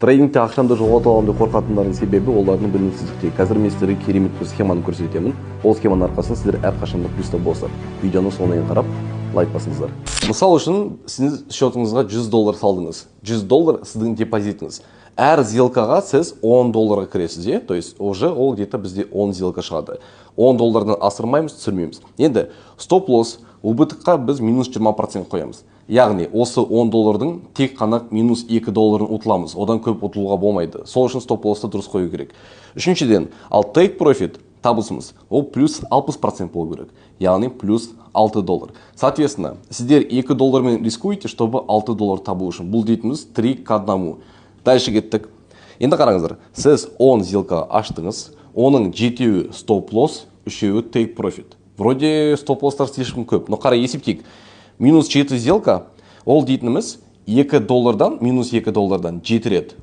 Трейдингте ақшамды жоғалтып аламын деп қорқатындардың себебі олардың білімсіздікте. Қазір мен сіздерге керемет бір схеманы көрсетемін. Ол схеманың арқасында сіздер әрқашанда плюста боласыздар. Видеоны соңына қарап лайк басыңыздар. Мысал үшін сіз счетыңызға $100 салдыңыз. $100 сіздің депозитіңіз. Әр сделкаға сіз $10 кіресіз, то есть уже ол где-то бізде 10 сделка шығады. $10 асырмаймыз, түсірмейміз. Енді стоп-лосс убытыққа біз минус 20% қоямыз. Яғни осы $10 тек қана минус $2 ұтыламыз. Одан көп ұтылуға болмайды. Сол үшін стоп-лоссты дұрыс қою керек. Үшіншіден, ал take profit табысымыз ол плюс 60% болу керек. Яғни плюс $6. Соответственно, сіздер $2 мен рискуете, чтобы $6 табу үшін. Бұл дейтіміз 3 к 1. Дальше кеттік. Енді қараңыздар, сіз 10 сделка аштыңыз, оның 7-і стоп-лосс, 3-і take profit. Вроде стоп-лосстар слишком көп, но қара есептейік. Минус 7 сделка, ол дейтініміз $2-дан минус $2-дан 7 рет.